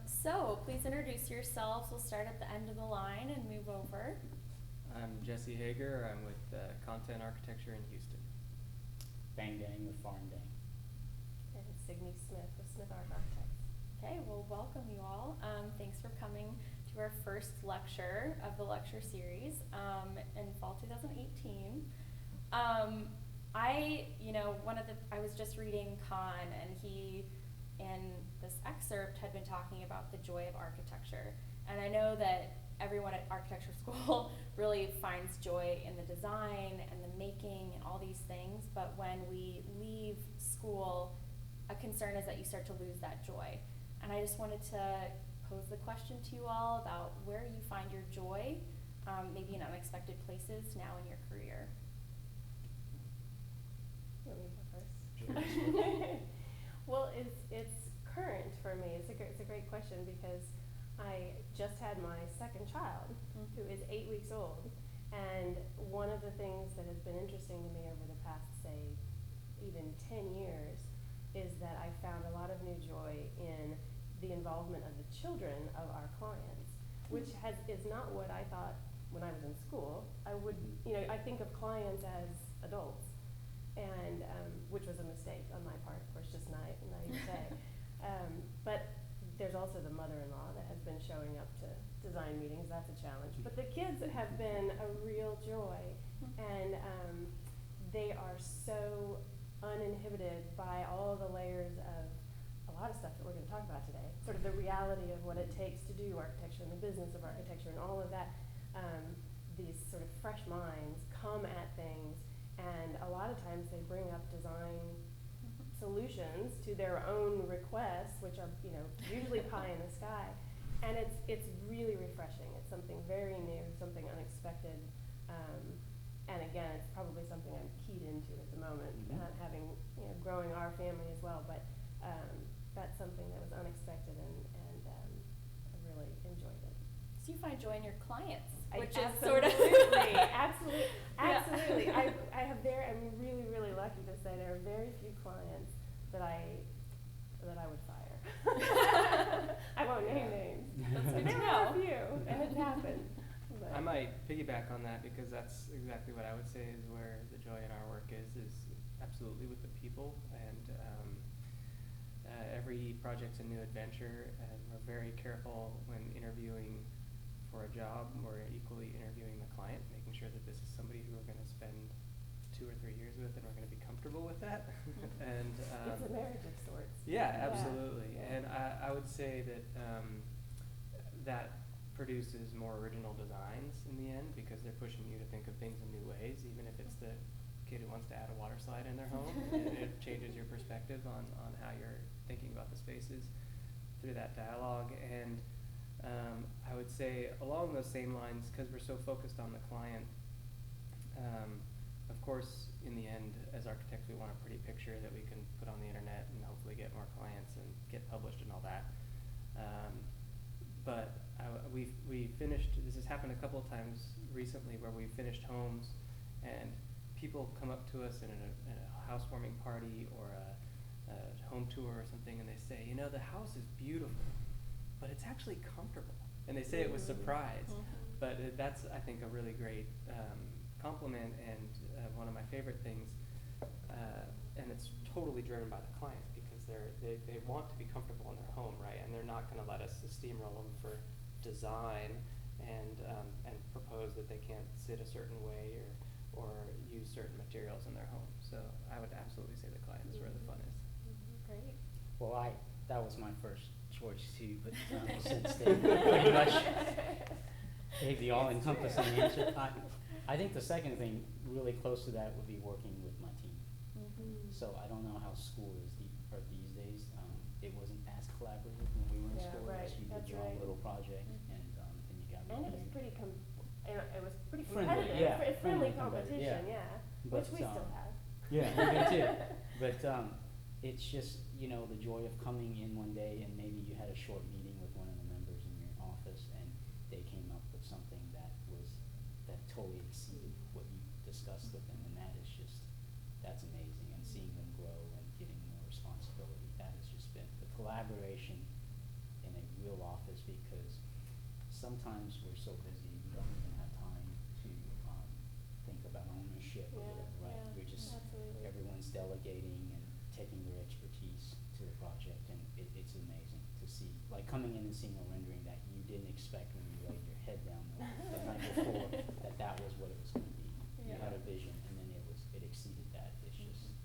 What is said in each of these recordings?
So please introduce yourselves. We'll start at the end of the line and move over. I'm Jesse Hager. I'm with Content Architecture in Houston. Bang with Farm. And Signe Smith with Smith Art Architects. Okay, well, welcome you all. Thanks for coming to our first lecture of the lecture series in fall 2018. I was just reading Khan, and he, in this excerpt, had been talking about the joy of architecture. And I know that everyone at architecture school really finds joy in the design and the making and all these things, but when we leave school, a concern is that you start to lose that joy. And I just wanted to pose the question to you all about where you find your joy, maybe in unexpected places now in your career. You want me to go first? Well, it's current for me. It's a great question because I just had my second child, who is 8 weeks old, and one of the things that has been interesting to me over the past, say, even 10 years, is that I found a lot of new joy in the involvement of the children of our clients, which is not what I thought when I was in school. I think of clients as adults, and which was a mistake on my part, of course, just naivete. But there's also the mother-in-law that has been showing up to design meetings. That's a challenge. But the kids have been a real joy, and they are so uninhibited by all the layers of a lot of stuff that we're going to talk about today. Sort of the reality of what it takes to do architecture and the business of architecture and all of that. These sort of fresh minds come at things, and a lot of times they bring up design solutions to their own requests, which are usually pie in the sky, and it's really refreshing. It's something very new, something unexpected, and again, it's probably something I'm keyed into at the moment, having growing our family as well. But that's something that was unexpected, and I really enjoyed it. So you find joy in your clients, which is sort of absolutely. I'm really lucky to say there are very few clients that I would fire. I won't name names. But there are a few, and it's happened. But I might piggyback on that because that's exactly what I would say is where the joy in our work is absolutely with the people, and every project's a new adventure, and we're very careful when interviewing for a job. We're equally interviewing the client, making sure that this is somebody who we're going to spend 2 or 3 years with, and we're going to be comfortable with that. And it's a marriage of sorts. Yeah, absolutely. Yeah. And I would say that that produces more original designs in the end, because they're pushing you to think of things in new ways, even if it's the kid who wants to add a water slide in their home. It changes your perspective on how you're thinking about the spaces through that dialogue. And I would say along those same lines, because we're so focused on the client, of course, in the end, as architects, we want a pretty picture that we can put on the internet and hopefully get more clients and get published and all that. But we finished, this has happened a couple of times recently, where we finished homes and people come up to us in a housewarming party or a home tour or something, and they say, the house is beautiful, but it's actually comfortable. And they say it with surprise. But that's, I think, a really great compliment, and one of my favorite things. And it's totally driven by the client, because they want to be comfortable in their home, right? And they're not going to let us steamroll them for design and propose that they can't sit a certain way or use certain materials in their home. So I would absolutely say the client is where the fun is. Great. Well, that was my first choice too, but since they pretty much gave the all-encompassing answer, I think the second thing really close to that would be working with my team. So I don't know how school is these days. It wasn't as collaborative when we were in school. Right. So you did your own little project, and you got reviewed. And it was pretty friendly, competitive. Friendly competition, yeah. But, which we still have. Yeah, we do too. But it's just, the joy of coming in one day, and maybe you had a short meeting with one of the members in your office, and they came up with something that totally exceeded what you discussed with them, and that's amazing. And seeing them grow and getting more responsibility, that has just been the collaboration real office, because sometimes we're so busy, we don't even have time to think about ownership or whatever, right? Yeah, You're just, absolutely. everyone's delegating and taking their expertise to the project, and it's amazing to see, like coming in and seeing a rendering that you didn't expect when you laid your head down the night before, that was what it was gonna be. You Yeah. had a vision, and then it exceeded that. It's just,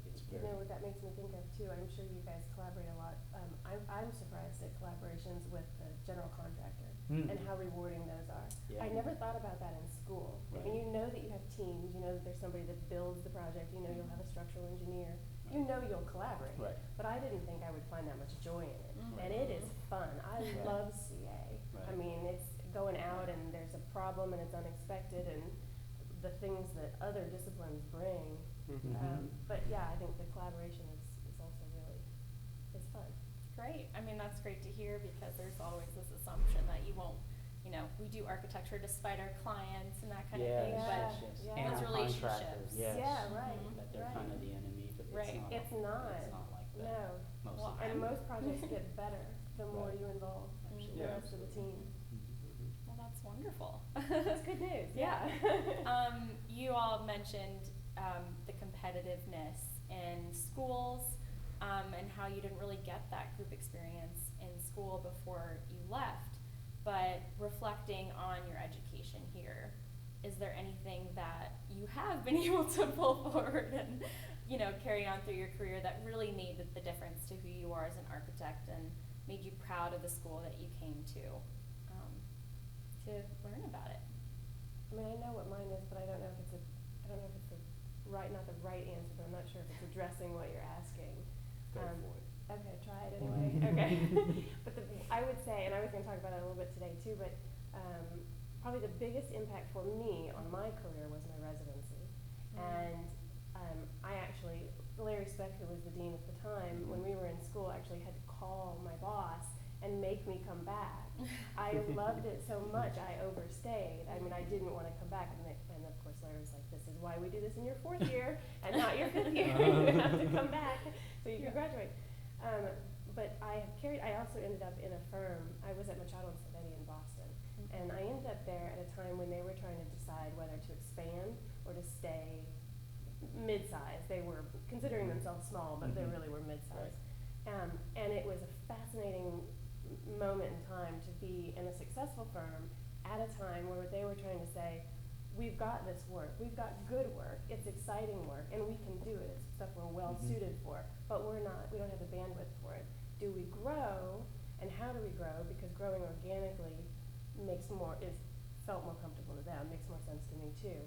it's You very. know what that makes me think of too, I'm sure you guys collaborate a lot. I'm surprised at collaborations with the general contractor Mm. and how rewarding those are. Yeah. I never thought about that in school. I mean, Right. you know that you have teams, you know that there's somebody that builds the project, you know you'll have a structural engineer, Right. you know you'll collaborate. Right. But I didn't think I would find that much joy in it. Mhm. And it is fun. I Right. love CA. I Right. mean, it's going out and there's a problem and it's unexpected, and the things that other disciplines bring. Mhm. But yeah, I think the collaboration is also really, it's fun. Great. I mean, that's great to hear, because there's always this assumption that you won't, we do architecture despite our clients and that kind of thing, Yes, but yes, yes. Yeah. And it's our relationships. contractors, yes. Yeah, right. Mhm. That they're right. kind of the enemy, but Right. it's not. It's not. It's not like that. No. Most Well, of the And time. most projects get better the more Right. you involve Absolutely. the Yeah. rest of the team. Mhm. Well, that's wonderful. That's good news, yeah. You all mentioned the competitiveness in schools, and how you didn't really get that group experience in school before you left. But reflecting on your education here, is there anything that you have been able to pull forward and carry on through your career that really made the difference to who you are as an architect and made you proud of the school that you came to learn about it? I mean, I know what mine is, but I don't know if it's not the right answer, but I'm not sure if it's addressing what you're asking. Go for it. Okay, try it anyway. Okay. But I would say, and I was going to talk about it a little bit today too, but probably the biggest impact for me on my career was my residency. And Larry Speck, who was the dean at the time, when we were in school, actually had to call my boss and make me come back. I loved it so much, I overstayed. I mean, I didn't want to come back, and of course Larry was like, "This is why we do this in your 4th year and not your 5th year. You have to come back so you can graduate." But I also ended up in a firm. I was at Machado and Cervetti in Boston, and I ended up there at a time when they were trying to decide whether to expand or to stay mid-size. They were considering themselves small, but they Mhm. really were mid-size. And it was a fascinating moment in time to be in a successful firm at a time where they were trying to say, we've got this work, we've got good work, it's exciting work, and we can do it, it's stuff we're well suited for, but we don't have the bandwidth for it. Do we grow, and how do we grow? Because growing organically felt more comfortable to them, makes more sense to me too.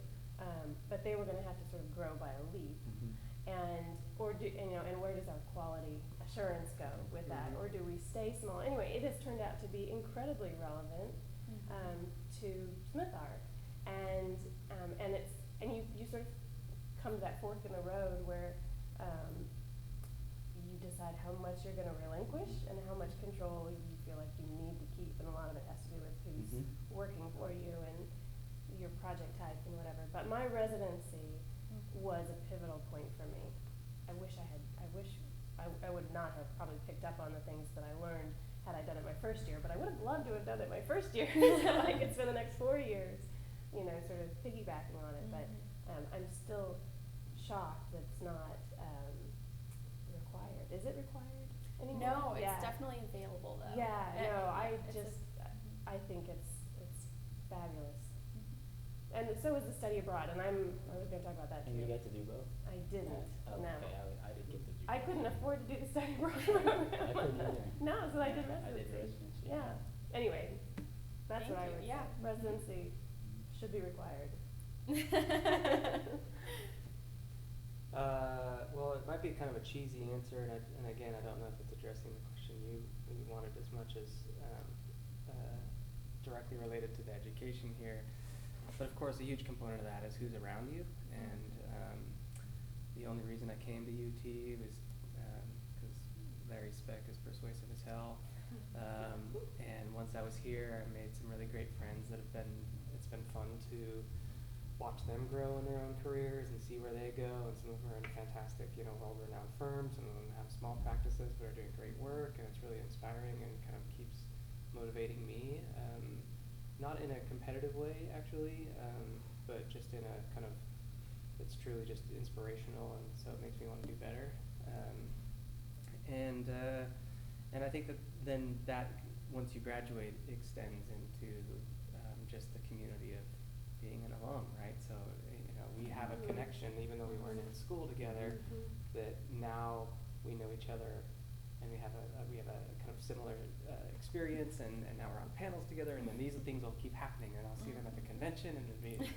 But they were gonna have to sort of grow by a leap. Mhm. And where does our quality assurance go with that? Or do we stay small? Anyway, it has turned out to be incredibly relevant to Smith Art, and you sort of come to that fork in the road where you decide how much you're going to relinquish and how much control you feel like you need to keep, and a lot of it has to do with who's working for you and your project type and whatever. But my residency was a pivotal point for me. I wish I would not have probably picked up on the things that I learned had I done it my first year, but I would have loved to have done it my first year so I could spend the next 4 years, sort of piggybacking on it. But I'm still shocked that it's not required. Is it required anymore? No, it's Yeah. definitely available though. Yeah, no, I Mhm. think it's fabulous. And so is the study abroad, and I was going to talk about that too. And you get to do both? I didn't, Oh, no. okay, I didn't get to do I both. couldn't afford to do the study abroad program. I couldn't either. No, so I did I residency. did residency. Yeah. Anyway, that's Thank what I you, would yeah. say. Residency should be required. Well, it might be kind of a cheesy answer, and again, I don't know if it's addressing the question you wanted as much as directly related to the education here. But of course, a huge component of that is who's around you, and the only reason I came to UT was because Larry Speck is persuasive as hell. And once I was here, I made some really great friends it's been fun to watch them grow in their own careers and see where they go. And some of them are in fantastic, well-renowned firms. Some of them have small practices but are doing great work, and it's really inspiring and kind of keeps motivating me. Not in a competitive way, actually, but just in a kind of, it's truly just inspirational, and so it makes me want to do better. And I think that then that, once you graduate, extends into just the community of being an alum, right? So, we have a connection, even though we weren't in school together, that now we know each other, and we have a kind of similar experience, and now we're on panels together, and then these things will keep happening, and I'll see them at the convention, and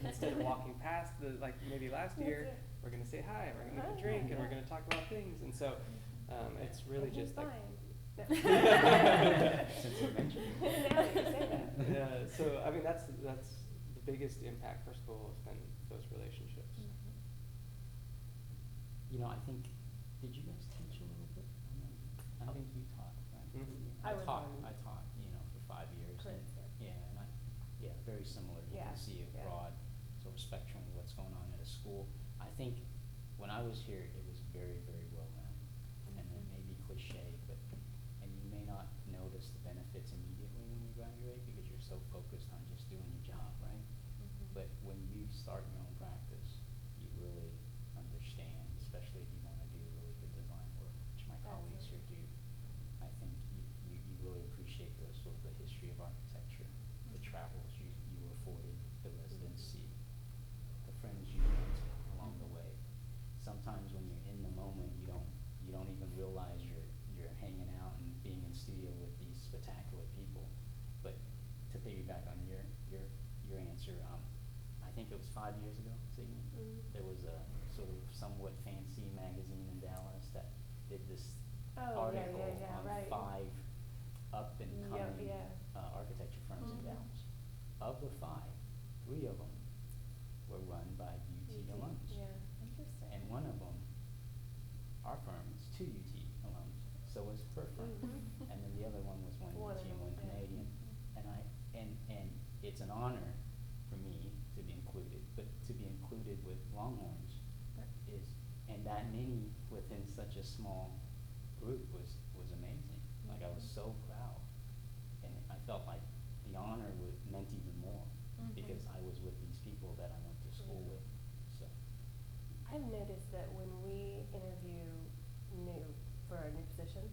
instead of walking past like maybe last year, we're gonna say hi, and we're gonna have a drink, and we're gonna talk about things, and so it's really just like. Since you mentioned it. Now that you say that. Yeah, so I mean that's the biggest impact for school has been those relationships. I think, did you guys teach a little bit? I think you taught, right? Mm-hmm. I taught, for 5 years. Princeton. Very similar. You can see a broad sort of spectrum of what's going on at a school. I think when I was here, it was very, very well run, and it may be cliche, and you may not notice the benefits immediately when you graduate because you're so focused on just doing your job, right? But when you start your own practice, you really understand, especially if you want to do really good design work, which my colleagues here do. I think you really appreciate the sort of the history of architecture, the travels you were afforded, the residency, the friends you met along the way. Sometimes when you're in the moment, you don't even realize you're hanging out and being in studio with these spectacular people. But to piggyback on your answer, I think it was 5 years ago, Signe, there was a sort of somewhat fancy magazine in Dallas that did this article on 5 up and coming architecture firms in Dallas. Of the 5, 3 of them were run by UT alums. Yeah. Interesting. And one of them, our firm, is 2 UT alums, so was her firm. And then the other one was one One UT of and one them, yeah. Canadian. And it's an honor for me to be included, but to be included with Longhorns and that many within such a small group was amazing. Like, I was so proud, and I felt like the honor meant even more because I was with these people that I went to school with. So I've noticed that when we interview for a new position,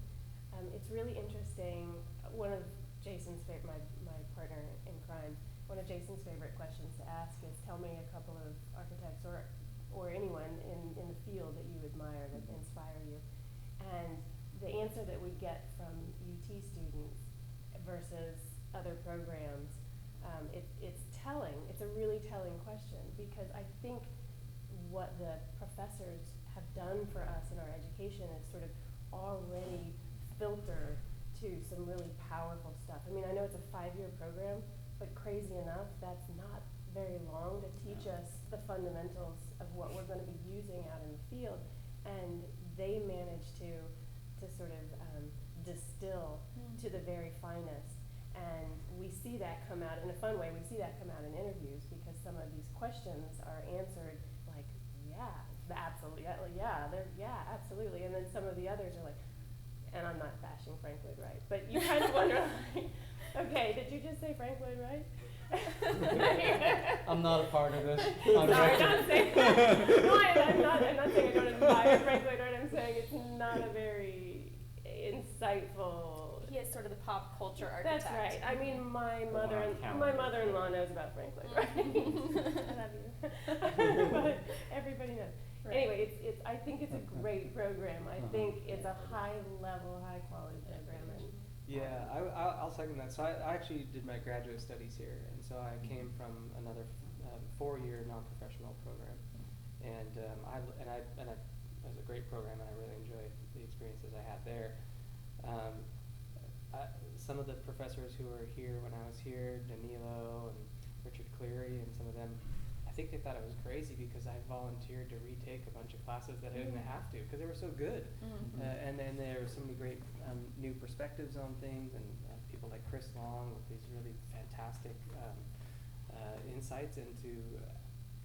it's really interesting. One of Jason's my partner in crime, one of Jason's favorite questions to ask is, tell me a couple of architects or anyone in the field that you admire, that inspire you. And the answer that we get from UT students versus other programs, it's telling. It's a really telling question, because I think what the professors have done for us in our education is sort of already filter to some really powerful stuff. I mean, I know it's a 5-year program, but crazy enough, that's not very long to teach us the fundamentals of what we're going to be using out in the field. And they manage to sort of distill to the very finest. And we see that come out in a fun way. We see that come out in interviews, because some of these questions are answered like, absolutely, absolutely. And then some of the others are like, and I'm not bashing Frank Lloyd Wright, but you kind of wonder, like, okay, did you just say Frank Lloyd Wright? I'm not a part of this. Sorry, not saying that. No, I'm not saying I don't admire Frank Lloyd Wright. I'm saying it's not a very insightful. He is sort of the pop culture architect. That's right. I mean, my mother-in-law knows about Frank Lloyd Wright. I love you. But everybody knows. Right. Anyway, I think it's a great program. I think it's a high-level, high-quality program. And Yeah, I'll second that. So I actually did my graduate studies here, and so I came from another 4-year non-professional program, and it was a great program, and I really enjoyed the experiences I had there. Some of the professors who were here when I was here, Danilo and Richard Cleary, and some of them, I think they thought it was crazy because I volunteered to retake a bunch of classes that I didn't have to because they were so good. And then there were so many great new perspectives on things, and people like Chris Long with these really fantastic insights into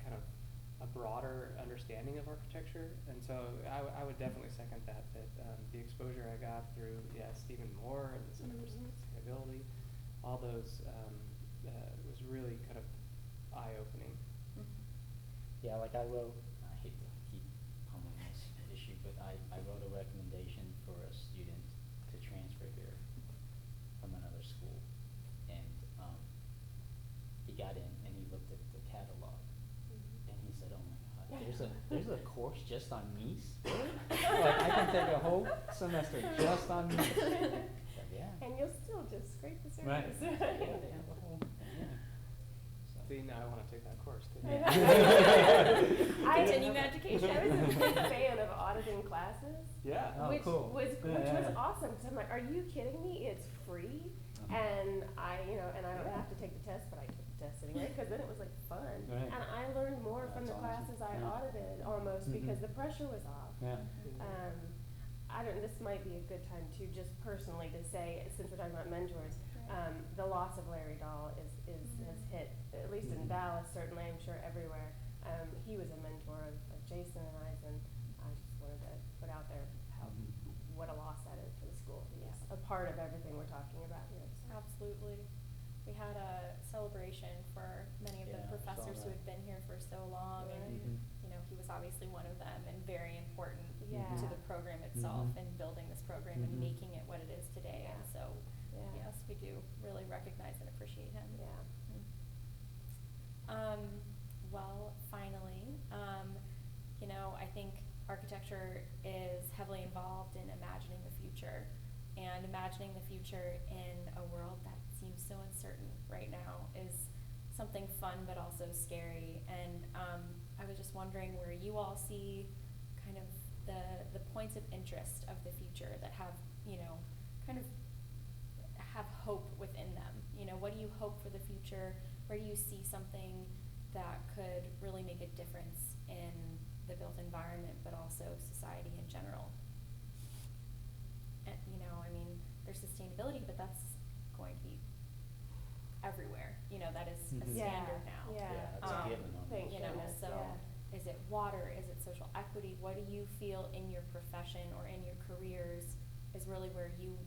kind of a broader understanding of architecture. And so I would definitely second that the exposure I got through, Stephen Moore and the Center for Sustainability, all those was really kind of eye-opening. Yeah, like I hate to keep pummeling this issue, but I wrote a recommendation for a student to transfer here from another school, and he got in and he looked at the catalog, and he said, "Oh my God, there's a course just on mies? Really? Like I can take a whole semester just on mies." But yeah. And you'll still just scrape the surface. Right. Yeah, they have the whole thing, yeah. So. See, now I want to take that course too. Continuing education. I was a big fan of auditing classes. Yeah. Oh, which cool. was Yeah, which yeah, was yeah. awesome. Cause I'm like, are you kidding me? It's free, and I don't have to take the test, but I took the test anyway because then it was like fun, Right. and I learned more from That's the classes awesome. I Yeah. audited almost because the pressure was off. Yeah. This might be a good time too, just personally to say, since we're talking about mentors, the loss of Larry Dahl has hit, at least in Dallas, certainly, I'm sure everywhere. He was a mentor of Jason and I's, and I just wanted to put out there how, what a loss that is for the school. He was a part of everything we're talking about here. So. Absolutely. We had a celebration for many of the Yeah, I saw professors who that. had been here for so long, and he was obviously one of them and very important to the program itself and building this program and making it what it is today. And so, yes, we do really recognize and appreciate him. Yeah. Well, finally, I think architecture is heavily involved in imagining the future, and imagining the future in a world that seems so uncertain right now is something fun but also scary. And I was just wondering where you all see kind of the points of interest of the future that have, kind of have hope within them. What do you hope for the future? Where do you see something that could really make a difference in the built environment, but also society in general? And, there's sustainability, but that's going to be everywhere. That is a standard now. Yeah. It's a given almost. Thank goodness. So Yeah. is it water? Is it social equity? What do you feel in your profession or in your careers is really where you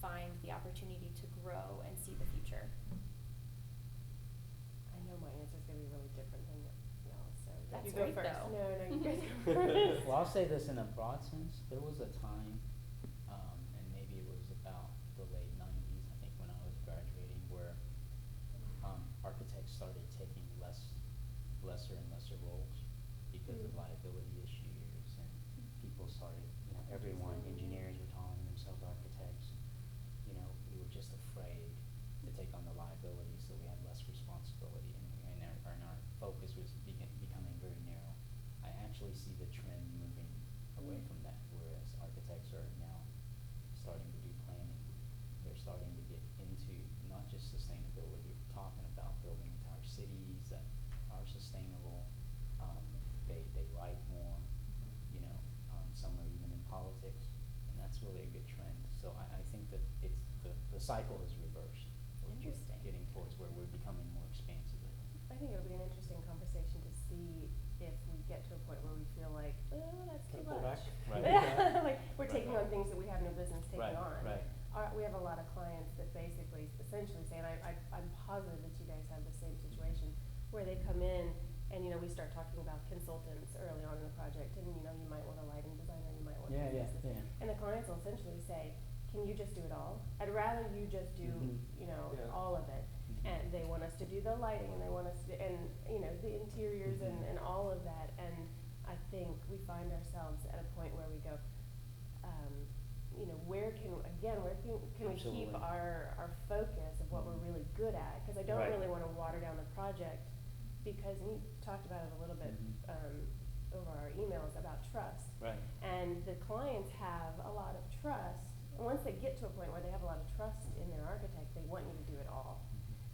find the opportunity to grow and see the future? I know my answer is going to be really different than y'all, so That's you go great, first. though. No, you guys go first. Well, I'll say this in a broad sense. There was a time, and maybe it was about the late 90s, I think, when I was graduating, where architects started taking lesser and lesser roles because of liability issues, and people started, everyone, engineers were calling themselves architects. We were just afraid to take on the liability, so we had less responsibility, and our focus was becoming very narrow. I actually see the trend moving away from that, whereas architects are now starting to do planning. They're starting to get into not just sustainability, we're talking about building entire cities that are sustainable. They write more, some are even in politics, and that's really a good trend. So I think that it's the cycle is reversed. We're Interesting. getting towards where we're becoming more expansive. I think it'll be an interesting conversation to see if we get to a point where we feel like, oh, that's too Kinda pull much. back. Right. Like we're taking on things that we have no business taking on. Right. We have a lot of clients that basically, essentially say, and I'm positive that you guys have the same situation, where they come in and, we start talking about consultants early on in the project, and, you might want a lighting designer, you might want Yeah. and the clients will essentially say, can you just do it all? I'd rather you just do, Yeah. all of it. And they want us to do the lighting, and they want us to, and, the interiors and all of that. And I think we find ourselves at a point where we go, where can we keep Absolutely. our focus of what we're really good at? Because I don't Right. really want to water down the project, because we talked about it a little bit over our emails about trust. Right. And the clients have a lot of trust. And once they get to a point where they have a lot of trust in their architect, they want you to do it all.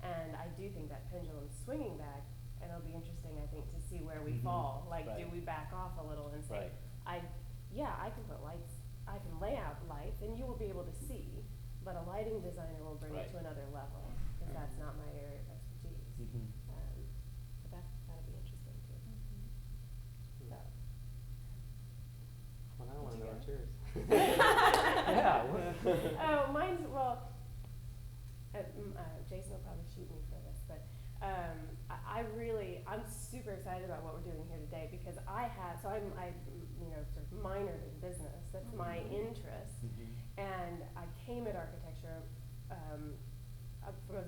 And I do think that pendulum's swinging back, and it'll be interesting, I think, to see where we fall. Like, do Right. we back off a little and say, Right. I can put lights, I can lay out lights, and you will be able to see, but a lighting designer will bring it Right. to another level, because that's not my area of expertise. But that'll be interesting too. Oh, mine's, well, Jason will probably shoot me for this, but I'm super excited about what we're doing here today because I sort of minored in business. That's my interest. And I came at architecture from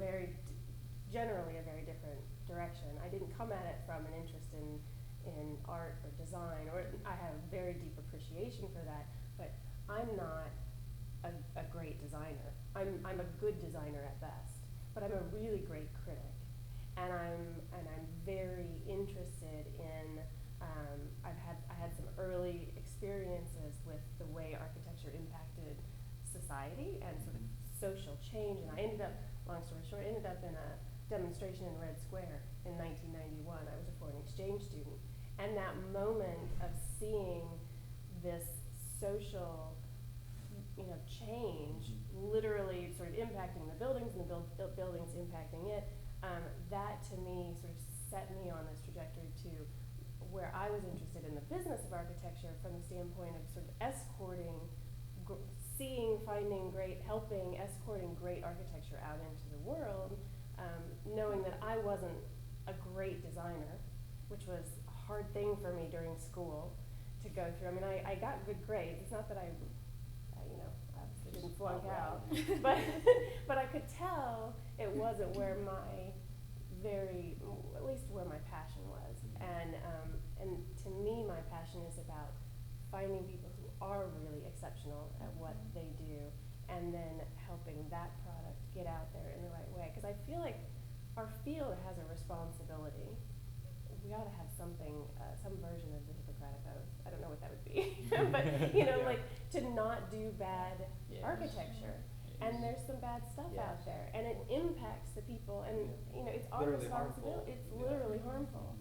generally a very different direction. I didn't come at it from an interest in art or design, or I have a very deep appreciation for that, but I'm not a great designer. I'm a good designer at best, but I'm a really great critic, and I'm very interested in. I had some early experiences with the way architecture impacted society and sort of social change, and I ended up, long story short, in a demonstration in Red Square in 1991. I was a foreign exchange student, and that moment of seeing this social change literally sort of impacting the buildings and the buildings impacting it, that to me sort of set me on this trajectory to where I was interested in the business of architecture from the standpoint of sort of escorting, escorting great architecture out into the world, knowing that I wasn't a great designer, which was a hard thing for me during school to go through. I mean, I got good grades. It's not that I obviously didn't flunk out, but I could tell it wasn't where at least where my passion was. And to me, my passion is about finding people who are really exceptional at what they do, and then helping that product get out there in the right way. Because I feel like our field has a responsibility. We ought to have something, some version of the Hippocratic Oath. I don't know what that would be, but like to not do bad architecture. And there's some bad stuff out there, and it impacts the people, and it's our Literally responsibility. harmful. It's literally harmful.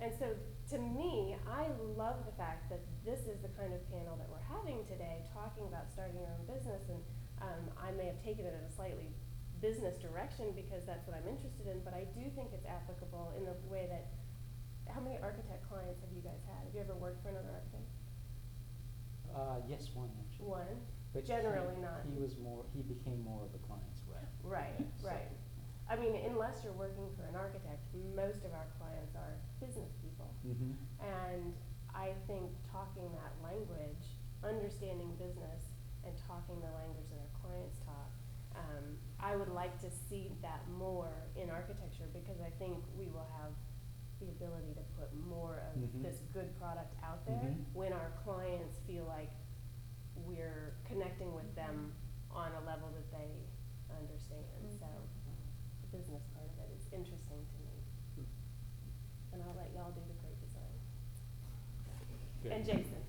And so, to me, I love the fact that this is the kind of panel that we're having today, talking about starting your own business. And I may have taken it in a slightly business direction because that's what I'm interested in, but I do think it's applicable in the way that. How many architect clients have you guys had? Have you ever worked for another architect? Yes, one actually. One. But generally not. He became more of a client's rep. Right, right. I mean, unless you're working for an architect, most of our clients are business people. And I think talking that language, understanding business, and talking the language that our clients talk, I would like to see that more in architecture, because I think we will have the ability to put more of this good product out there when our clients feel like we're connecting with them on a level that they understand. So the business part of it is interesting to me. And I'll let y'all do the great design. Good. And Jason.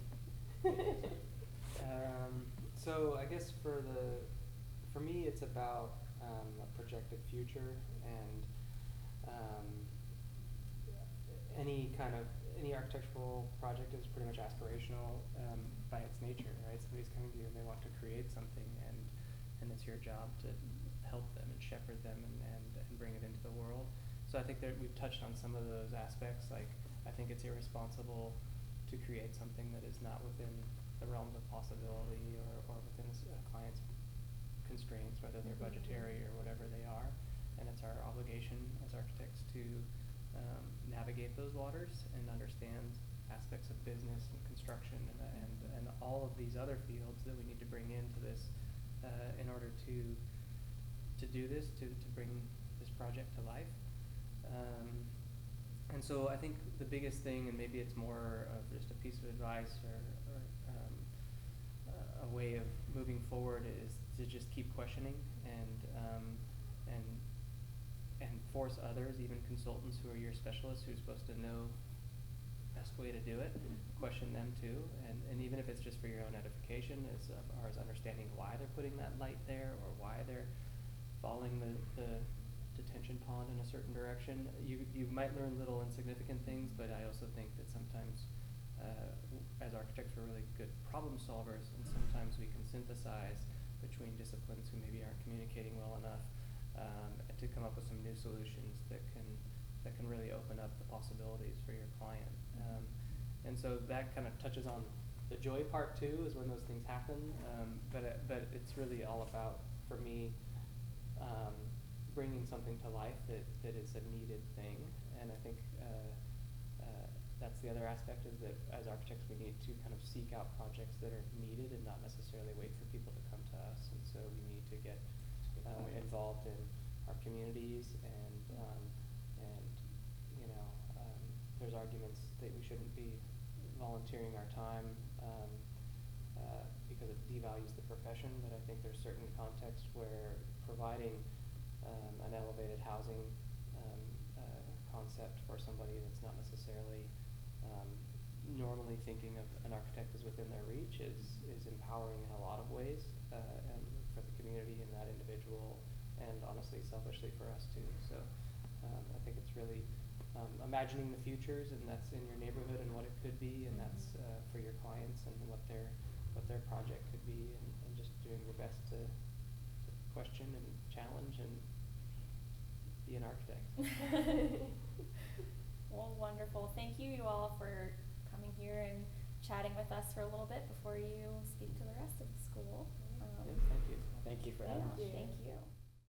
So I guess for me it's about a projected future, and any architectural project is pretty much aspirational by its nature, right? Somebody's coming to you and they want to create something, and it's your job to help them and shepherd them and bring it into the world. So I think that we've touched on some of those aspects. Like, I think it's irresponsible to create something that is not within the realms of possibility or within a client's constraints, whether they're budgetary or whatever they are. And it's our obligation as architects to navigate those waters and understand aspects of business and construction and all of these other fields that we need to bring into this in order to do this, to bring this project to life. And so I think the biggest thing, and maybe it's more of just a piece of advice or a way of moving forward, is to just keep questioning and force others, even consultants who are your specialists, who are supposed to know best way to do it, question them too, and even if it's just for your own edification, as far as understanding why they're putting that light there or why they're following the detention pond in a certain direction. You might learn little insignificant things, but I also think that sometimes as architects we're really good problem solvers, and sometimes we can synthesize between disciplines who maybe aren't communicating well enough to come up with some new solutions that can really open up the possibilities for your client. And so that kind of touches on the the joy part too is when those things happen, but it's really all about, for me, bringing something to life that is a needed thing. And I think that's the other aspect, is that as architects we need to kind of seek out projects that are needed and not necessarily wait for people to come to us. And so we need to get involved in our communities, and you know, there's arguments that we shouldn't be volunteering our time because it devalues the profession, but I think there's certain contexts where providing an elevated housing concept for somebody that's not necessarily normally thinking of an architect as within their reach is empowering in a lot of ways, and for the community and that individual, and honestly selfishly for us too. So I think it's really imagining the futures, and that's in your neighborhood and what it could be, and that's for your clients and what their project could be, and just doing your best to question and challenge and be an architect. Well, wonderful. Thank you all for coming here and chatting with us for a little bit before you speak to the rest of the school. Yeah, thank you. Thank you for having us. Thank you.